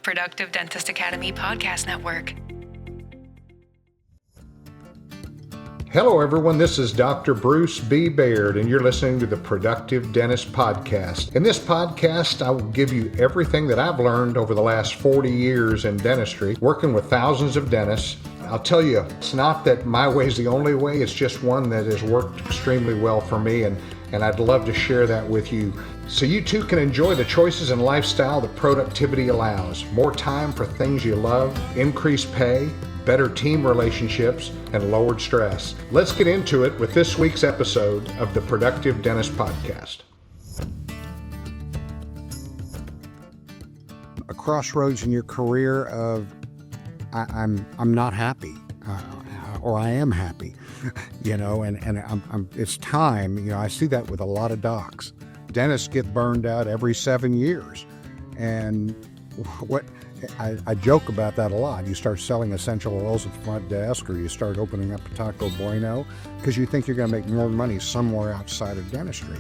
Productive Dentist Academy Podcast Network. Hello, everyone. This is Dr. Bruce B. Baird, and you're listening to the Productive Dentist Podcast. In this podcast, I will give you everything that I've learned over the last 40 years in dentistry, working with thousands of dentists. I'll tell you, it's not that my way is the only way. It's just one that has worked extremely well for me, and I'd love to share that with you so you too can enjoy the choices and lifestyle that productivity allows. More time for things you love, increased pay, better team relationships, and lowered stress. Let's get into it with this week's episode of the Productive Dentist Podcast. A crossroads in your career of I'm not happy, or I am happy, and it's time. I see that with a lot of docs. Dentists get burned out every 7 years, and I joke about that a lot. You start selling essential oils at the front desk, or you start opening up a Taco Bueno because you think you're going to make more money somewhere outside of dentistry.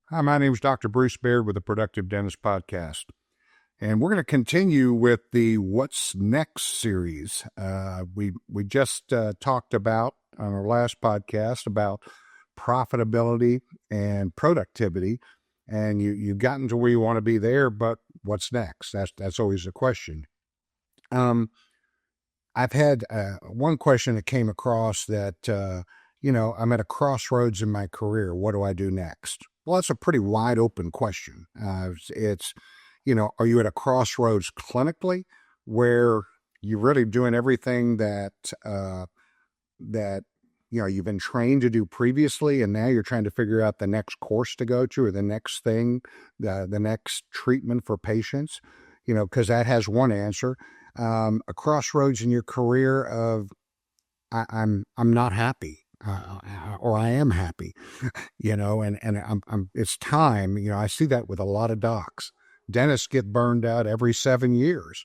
Hi, my name is Dr. Bruce Baird with the Productive Dentist Podcast, and we're going to continue with the What's Next series. We just talked about on our last podcast about profitability and productivity. And you've gotten to where you want to be there, but what's next? That's always the question. I've had one question that came across that, I'm at a crossroads in my career. What do I do next? Well, that's a pretty wide open question. Are you at a crossroads clinically where you're really doing everything that you've been trained to do previously, and now you're trying to figure out the next course to go to, or the next thing, the next treatment for patients, because that has one answer. A crossroads in your career of I'm not happy, or I am happy, and it's time. I see that with a lot of docs. Dentists get burned out every 7 years,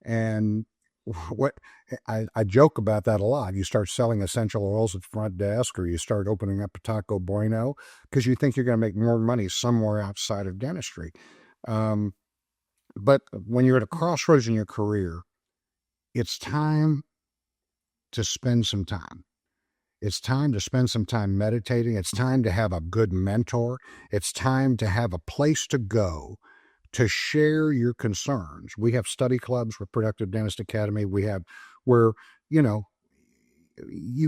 and I joke about that a lot. You start selling essential oils at the front desk, or you start opening up a Taco Bueno because you think you're going to make more money somewhere outside of dentistry. But when you're at a crossroads in your career, it's time to spend some time. It's time to spend some time meditating. It's time to have a good mentor. It's time to have a place to go to share your concerns. We have study clubs with Productive Dentist Academy. We have where, you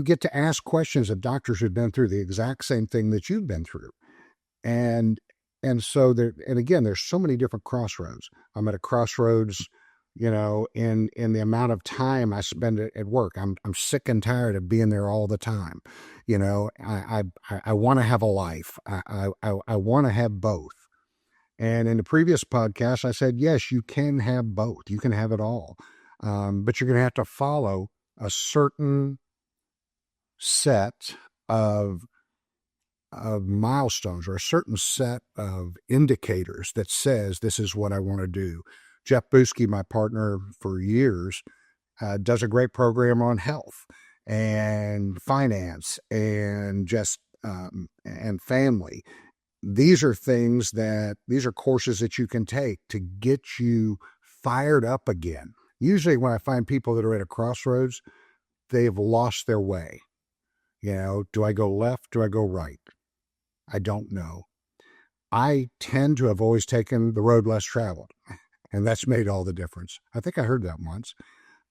get to ask questions of doctors who've been through the exact same thing that you've been through. And so there's so many different crossroads. I'm at a crossroads, in the amount of time I spend at work. I'm sick and tired of being there all the time. I want to have a life. I want to have both. And in the previous podcast, I said, yes, you can have both. You can have it all. But you're going to have to follow a certain set of milestones, or a certain set of indicators that says this is what I want to do. Jeff Buski, my partner for years, does a great program on health and finance and just and family. These are courses that you can take to get you fired up again. Usually when I find people that are at a crossroads, they have lost their way. Do I go left? Do I go right? I don't know. I tend to have always taken the road less traveled, and that's made all the difference. I think I heard that once.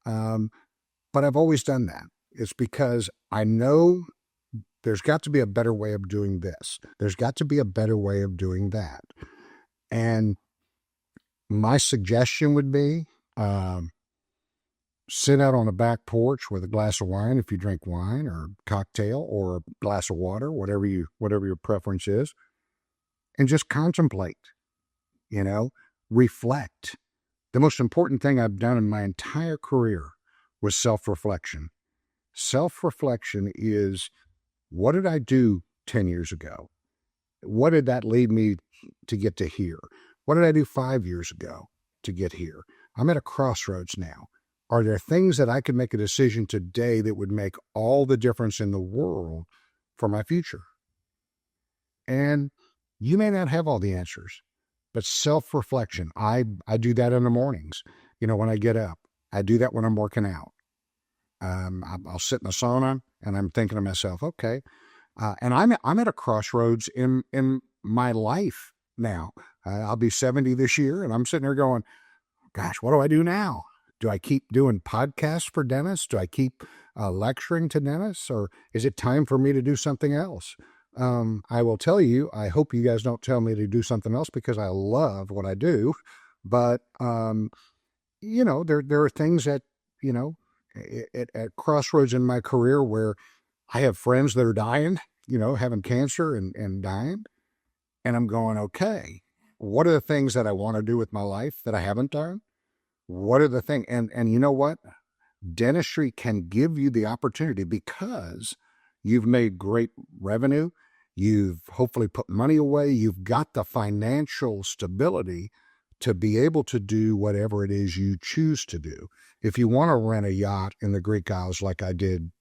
But I've always done that. It's because I know there's got to be a better way of doing this. There's got to be a better way of doing that. And my suggestion would be sit out on a back porch with a glass of wine, if you drink wine, or cocktail, or a glass of water, whatever your preference is, and just contemplate, reflect. The most important thing I've done in my entire career was self-reflection. Self-reflection is, what did I do 10 years ago? What did that lead me to get to here? What did I do 5 years ago to get here? I'm at a crossroads now. Are there things that I could make a decision today that would make all the difference in the world for my future? And you may not have all the answers, But self-reflection, I do that in the mornings. When I get up, I do that when I'm working out. I'll sit in the sauna and I'm thinking to myself, okay, and I'm at a crossroads in my life now. I'll be 70 this year, and I'm sitting there going, gosh, what do I do now? Do I keep doing podcasts for dentists? Do I keep lecturing to dentists? Or is it time for me to do something else? I will tell you, I hope you guys don't tell me to do something else because I love what I do. But, there are things that, at crossroads in my career where I have friends that are dying, having cancer and dying. And I'm going, okay, what are the things that I want to do with my life that I haven't done? What are the things? And you know what? Dentistry can give you the opportunity because you've made great revenue. You've hopefully put money away. You've got the financial stability to be able to do whatever it is you choose to do. If you want to rent a yacht in the Greek Isles like I did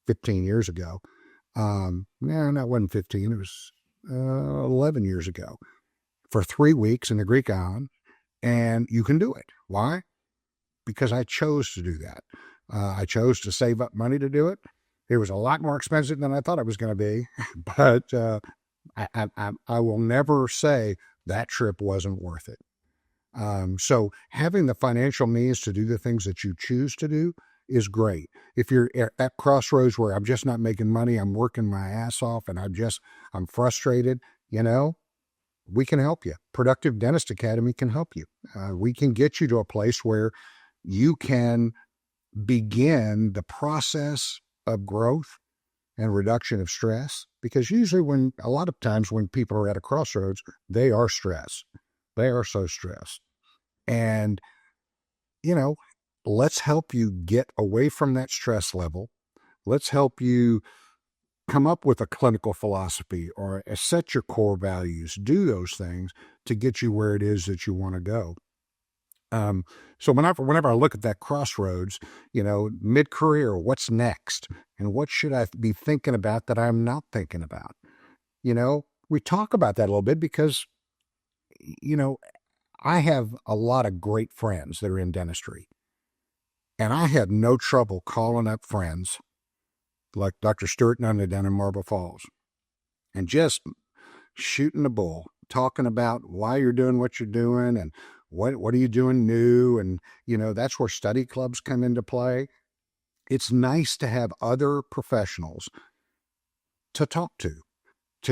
15 years ago, no, that wasn't 15. It was 11 years ago for 3 weeks in the Greek island, and you can do it. Why? Because I chose to do that. I chose to save up money to do it. It was a lot more expensive than I thought it was going to be, but I will never say that trip wasn't worth it. So having the financial means to do the things that you choose to do is great. If you're at crossroads where I'm just not making money, I'm working my ass off and I'm frustrated, we can help you. Productive Dentist Academy can help you. We can get you to a place where you can begin the process of growth and reduction of stress, because usually a lot of times when people are at a crossroads, they are stressed. They are so stressed. And, let's help you get away from that stress level. Let's help you come up with a clinical philosophy or set your core values, do those things to get you where it is that you want to go. So whenever I look at that crossroads, mid-career, what's next? And what should I be thinking about that I'm not thinking about? We talk about that a little bit because, I have a lot of great friends that are in dentistry. And I had no trouble calling up friends like Dr. Stewart Nunley down in Marble Falls and just shooting the bull, talking about why you're doing what you're doing and what are you doing new. And, that's where study clubs come into play. It's nice to have other professionals to talk to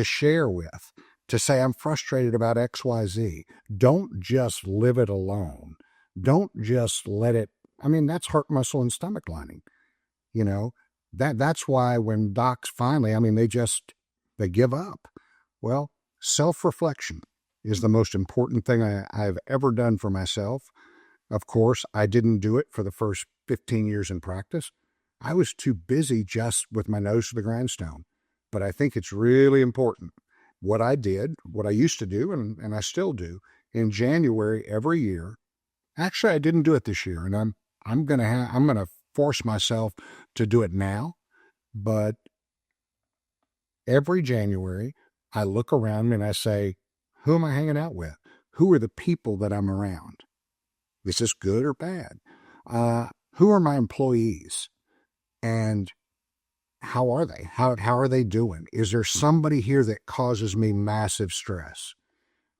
share with, to say, I'm frustrated about XYZ. Don't just live it alone. Don't just let it, that's heart muscle and stomach lining. That's why when docs finally, they give up. Well, self-reflection is the most important thing I've ever done for myself. Of course, I didn't do it for the first 15 years in practice. I was too busy just with my nose to the grindstone. But I think it's really important. What I used to do, and I still do, in January every year. Actually, I didn't do it this year, and I'm gonna force myself to do it now. But every January, I look around and I say, who am I hanging out with? Who are the people that I'm around? Is this good or bad? Who are my employees? And how are they? How are they doing? Is there somebody here that causes me massive stress?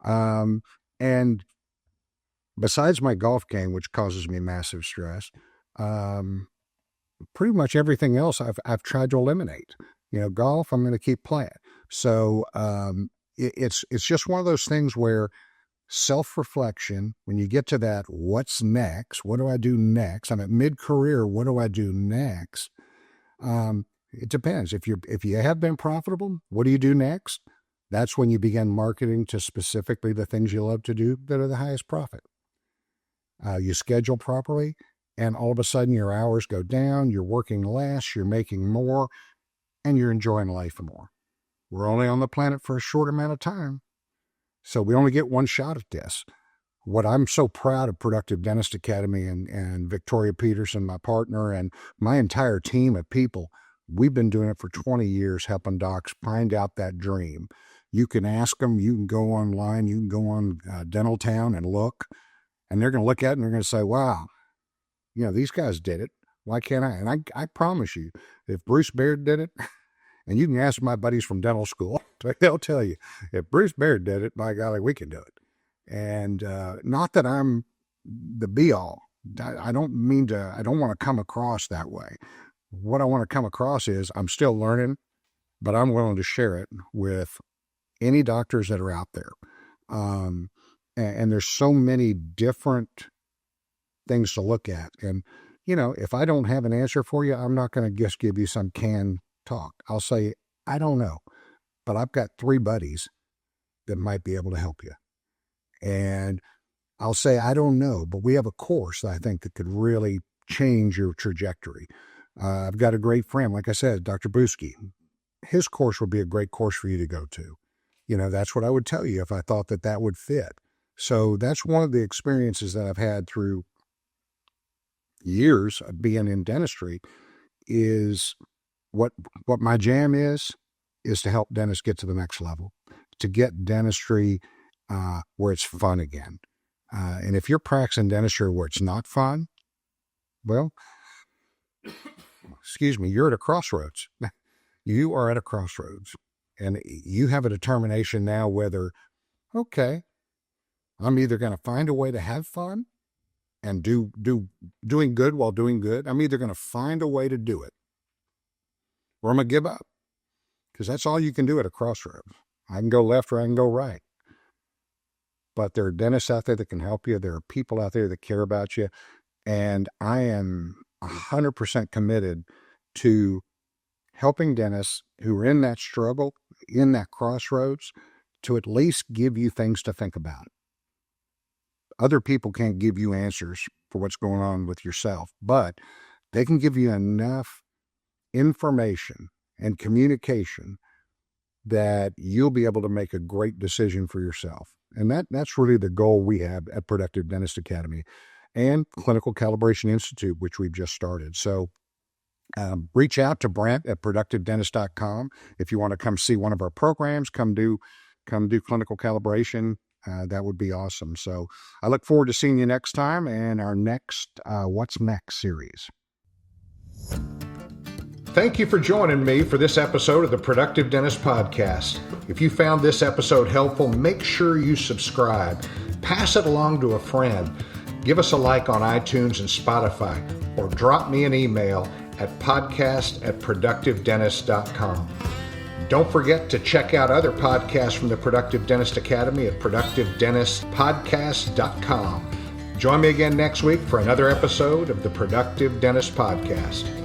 And besides my golf game, which causes me massive stress, pretty much everything else I've tried to eliminate. Golf, I'm going to keep playing. So it's just one of those things where self-reflection, when you get to that, what's next? What do I do next? I'm at mid-career. What do I do next? It depends. If you have been profitable, what do you do next? That's when you begin marketing to specifically the things you love to do that are the highest profit. You schedule properly, and all of a sudden your hours go down, you're working less, you're making more, and you're enjoying life more. We're only on the planet for a short amount of time, so we only get one shot at this. What I'm so proud of Productive Dentist Academy and Victoria Peterson, my partner, and my entire team of people, we've been doing it for 20 years, helping docs find out that dream. You can ask them, you can go online, you can go on Dental Town and look, and they're going to look at it and they're going to say, wow, these guys did it. Why can't I? And I promise you, if Bruce Baird did it, and you can ask my buddies from dental school, they'll tell you, if Bruce Baird did it, by golly, we can do it. And not that I'm the be-all. I don't want to come across that way. What I want to come across is I'm still learning, but I'm willing to share it with any doctors that are out there. And there's so many different things to look at. And, if I don't have an answer for you, I'm not going to just give you some canned talk. I'll say, I don't know, but I've got 3 buddies that might be able to help you. And I'll say, I don't know, but we have a course that I think that could really change your trajectory. I've got a great friend, like I said, Dr. Buski. His course would be a great course for you to go to. That's what I would tell you if I thought that would fit. So that's one of the experiences that I've had through years of being in dentistry is what my jam is to help dentists get to the next level, to get dentistry where it's fun again. And if you're practicing dentistry where it's not fun, well, you're at a crossroads. You are at a crossroads. And you have a determination now whether, okay, I'm either going to find a way to have fun and doing good while doing good. I'm either going to find a way to do it, or I'm going to give up. Because that's all you can do at a crossroads. I can go left or I can go right. But there are dentists out there that can help you. There are people out there that care about you. And I am 100% committed to helping dentists who are in that struggle, in that crossroads, to at least give you things to think about. Other people can't give you answers for what's going on with yourself, but they can give you enough information and communication that you'll be able to make a great decision for yourself. And that's really the goal we have at Productive Dentist Academy and Clinical Calibration Institute, which we've just started. So reach out to Brent at productivedentist.com. If you want to come see one of our programs, come do clinical calibration. That would be awesome. So I look forward to seeing you next time in our next What's Next series. Thank you for joining me for this episode of the Productive Dentist Podcast. If you found this episode helpful, make sure you subscribe. Pass it along to a friend. Give us a like on iTunes and Spotify, or drop me an email at podcast@productivedentist.com. Don't forget to check out other podcasts from the Productive Dentist Academy at productivedentistpodcast.com. Join me again next week for another episode of the Productive Dentist Podcast.